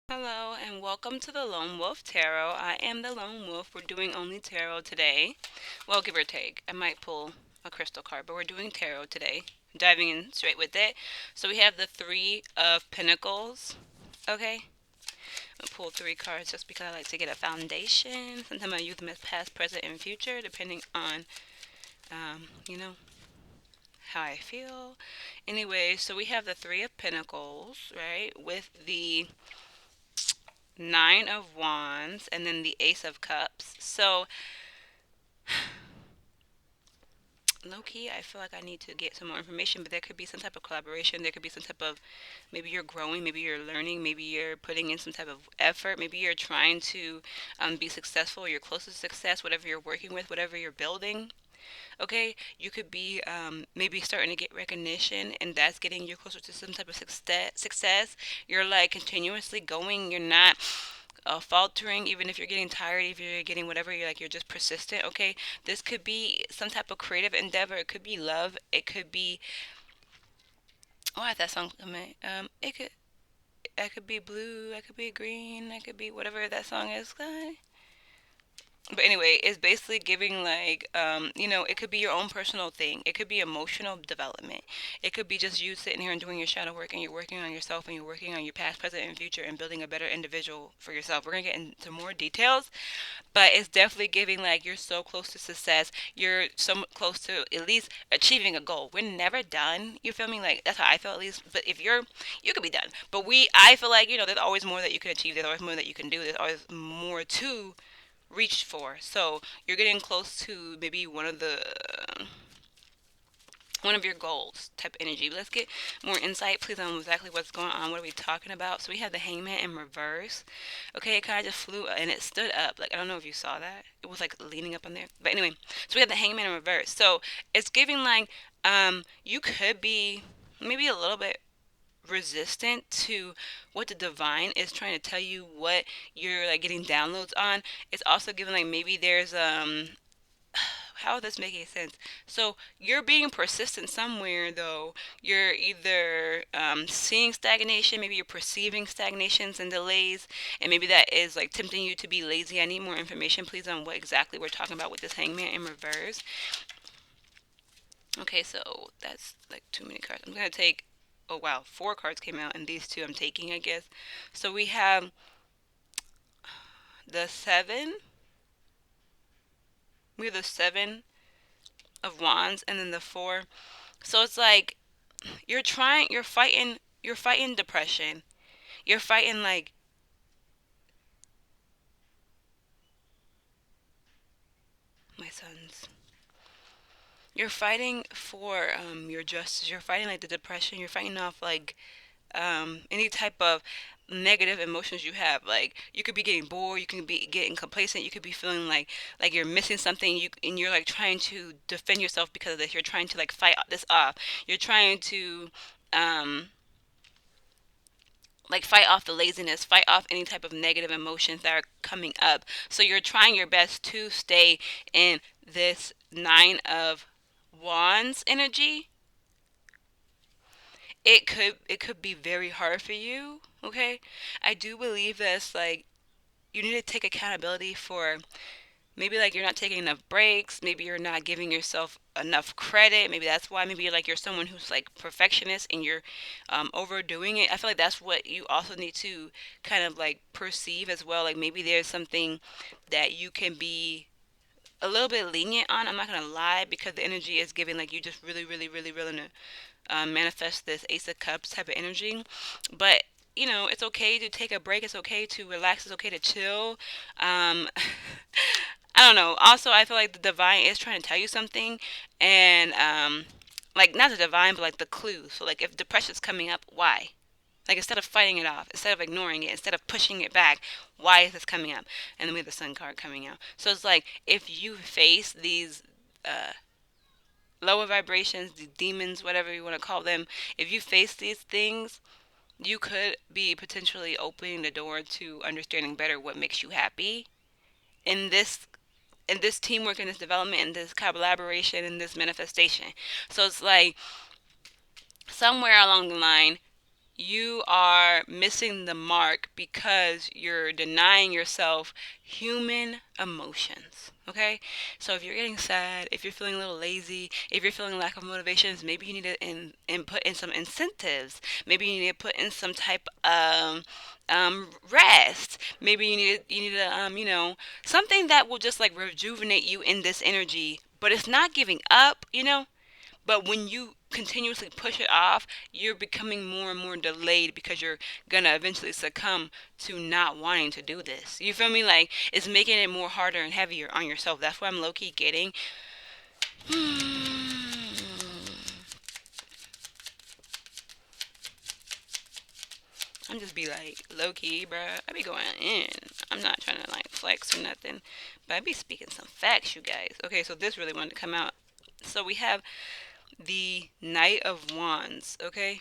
Hello and welcome to the Lone Wolf Tarot. I am the Lone Wolf. We're doing only tarot today. Well, give or take. I might pull a crystal card, but we're doing tarot today. Diving in straight with it. So we have the Three of Pentacles. Okay. I'm gonna pull three cards just because I like to get a foundation. Sometimes I use them as past, present, and future, depending on, you know, how I feel. Anyway, so we have the Three of Pentacles, right, with the Nine of Wands and then the Ace of Cups. So, low key, I feel like I need to get some more information, but there could be some type of collaboration. There could be some type of maybe you're growing, maybe you're learning, maybe you're putting in some type of effort, maybe you're trying to be successful, or you're close to success, whatever you're working with, whatever you're building. Okay, you could be maybe starting to get recognition, and that's getting you closer to some type of success. You're like continuously going, you're not faltering, even if you're getting tired, if you're getting whatever, you're just persistent. Okay, this could be some type of creative endeavor. It could be love. It could be, oh, that song coming. I could be blue. I could be green. I could be whatever that song is. But anyway, it's basically giving like it could be your own personal thing. It could be emotional development. It could be just you sitting here and doing your shadow work, and you're working on yourself, and you're working on your past, present, and future, and building a better individual for yourself. We're gonna get into more details, but it's definitely giving like you're so close to success. You're so close to at least achieving a goal. We're never done. You feel me? Like that's how I feel at least. But if you could be done. But I feel like there's always more that you can achieve. There's always more that you can do. There's always more to reach for. So you're getting close to maybe one of your goals type energy. Let's get more insight, please, on exactly what's going on. What are we talking about? So we have the Hangman in reverse. Okay, it kind of just flew and it stood up. Like, I don't know if you saw that. It was like leaning up on there. But anyway, so we have the Hangman in reverse. So it's giving like you could be maybe a little bit resistant to what the divine is trying to tell you, what you're like getting downloads on. It's also giving like maybe there's how is this making sense? So you're being persistent somewhere, though. You're either seeing stagnation, maybe you're perceiving stagnations and delays, and maybe that is like tempting you to be lazy. I need more information, please, on what exactly we're talking about with this Hangman in reverse. Okay, so that's like too many cards. I'm gonna take. Oh wow, four cards came out, and these two I'm taking, I guess. So we have the seven. We have the seven of wands, and then the four. So it's like you're fighting depression. You're fighting like my sons. You're fighting for your justice. You're fighting like the depression. You're fighting off like any type of negative emotions you have. Like you could be getting bored. You can be getting complacent. You could be feeling like you're missing something. And you're like trying to defend yourself because of this. You're trying to like fight this off. You're trying to um, like fight off the laziness, fight off any type of negative emotions that are coming up. So you're trying your best to stay in this nine of wands energy. It could be very hard for you, okay? I do believe that it's like you need to take accountability for maybe like you're not taking enough breaks, maybe you're not giving yourself enough credit, maybe that's why, maybe you're someone who's like perfectionist and you're overdoing it. I feel like that's what you also need to kind of like perceive as well. Like maybe there's something that you can be a little bit lenient on. I'm not gonna lie, because the energy is giving like you just really really really really manifest this Ace of Cups type of energy. But it's okay to take a break. It's okay to relax. It's okay to chill. Um, I don't know. Also, I feel like the divine is trying to tell you something, and like not the divine, but like the clues. So like if depression's coming up, why? Like instead of fighting it off, instead of ignoring it, instead of pushing it back, why is this coming up? And then we have the Sun card coming out. So it's like if you face these uh, lower vibrations, the demons, whatever you want to call them, if you face these things, you could be potentially opening the door to understanding better what makes you happy in this teamwork, in this development, in this collaboration, in this manifestation. So it's like somewhere along the line, you are missing the mark because you're denying yourself human emotions. Okay? So if you're getting sad, if you're feeling a little lazy, if you're feeling lack of motivations, maybe you need to put in some incentives. Maybe you need to put in some type of rest. Maybe you need to something that will just like rejuvenate you in this energy. But it's not giving up. But when you continuously push it off, you're becoming more and more delayed because you're gonna eventually succumb to not wanting to do this. You feel me? Like it's making it more harder and heavier on yourself. That's what I'm low key getting. I'm just be like low key, bruh. I be going in. I'm not trying to like flex or nothing, but I be speaking some facts, you guys. Okay, so this really wanted to come out. So we have the Knight of Wands. Okay,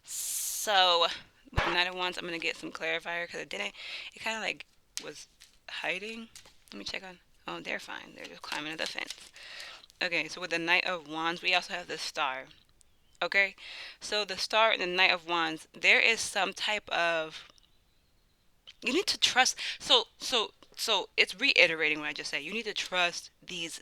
so with the Knight of Wands, I'm gonna get some clarifier because it didn't. It kind of like was hiding. Let me check on. Oh, they're fine. They're just climbing the fence. Okay, so with the Knight of Wands, we also have the Star. Okay, so the Star and the Knight of Wands, there is some type of you need to trust. So it's reiterating what I just said. You need to trust these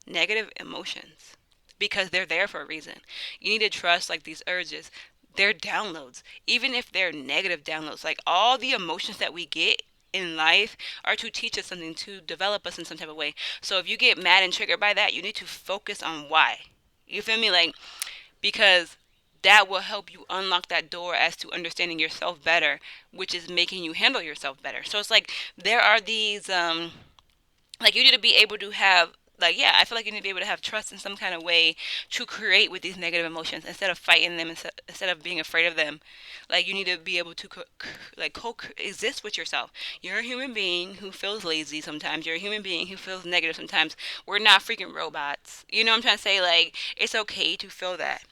negative emotions because they're there for a reason. You need to trust like these urges. They're downloads, even if they're negative downloads. Like all the emotions that we get in life are to teach us something, to develop us in some type of way. So if you get mad and triggered by that, you need to focus on why. You feel me? Like because that will help you unlock that door as to understanding yourself better, which is making you handle yourself better. So it's like there are these like you need to be able to have like yeah, I feel like you need to be able to have trust in some kind of way to create with these negative emotions instead of fighting them, instead of being afraid of them. Like you need to be able to like coexist with yourself. You're a human being who feels lazy sometimes. You're a human being who feels negative sometimes. We're not freaking robots. You know what I'm trying to say? Like it's okay to feel that.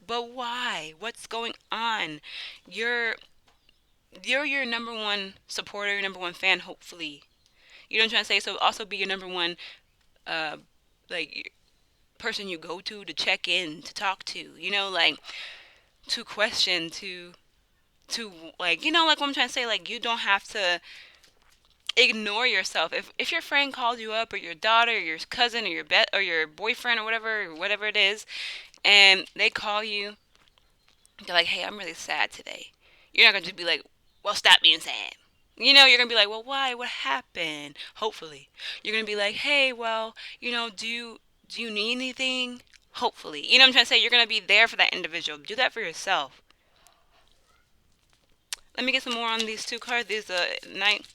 But why? What's going on? You're you're your number one supporter, your number one fan, hopefully. You know what I'm trying to say? So also be your number one uh like person you go to check in, to talk to, like to question, to like like what I'm trying to say, like you don't have to ignore yourself. If your friend calls you up or your daughter or your cousin or or your boyfriend or whatever it is, and they call you, they're like, "Hey, I'm really sad today." You're not going to be like, "Well, stop being sad." You're going to be like, "Well, why? What happened?" Hopefully. You're going to be like, "Hey, well, do you need anything?" Hopefully. You know what I'm trying to say? You're going to be there for that individual. Do that for yourself. Let me get some more on these two cards. These Knight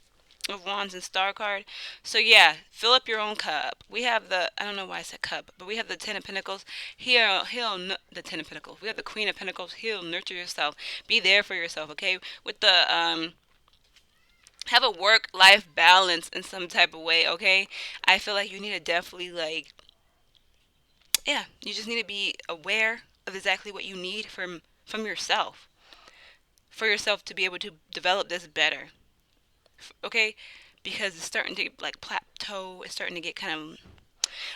of Wands and Star card. So yeah, fill up your own cup. We have the I don't know why I said cup, but we have the Ten of Pentacles. The Ten of Pentacles. We have the Queen of Pentacles. Heal, nurture yourself. Be there for yourself. Okay. With the have a work life balance in some type of way. Okay. I feel like you need to definitely like yeah. You just need to be aware of exactly what you need from yourself for yourself to be able to develop this better. Okay, because it's starting to like plateau. It's starting to get kind of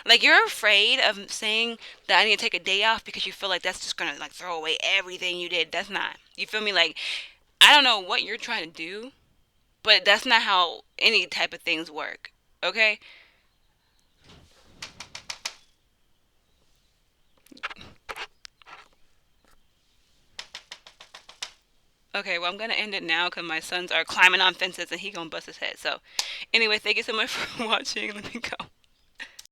like you're afraid of saying that I need to take a day off because you feel like that's just gonna like throw away everything you did. That's not. You feel me? Like I don't know what you're trying to do, but that's not how any type of things work. Okay. Okay, well, I'm gonna end it now because my sons are climbing on fences and he gonna bust his head. So, anyway, thank you so much for watching. Let me go.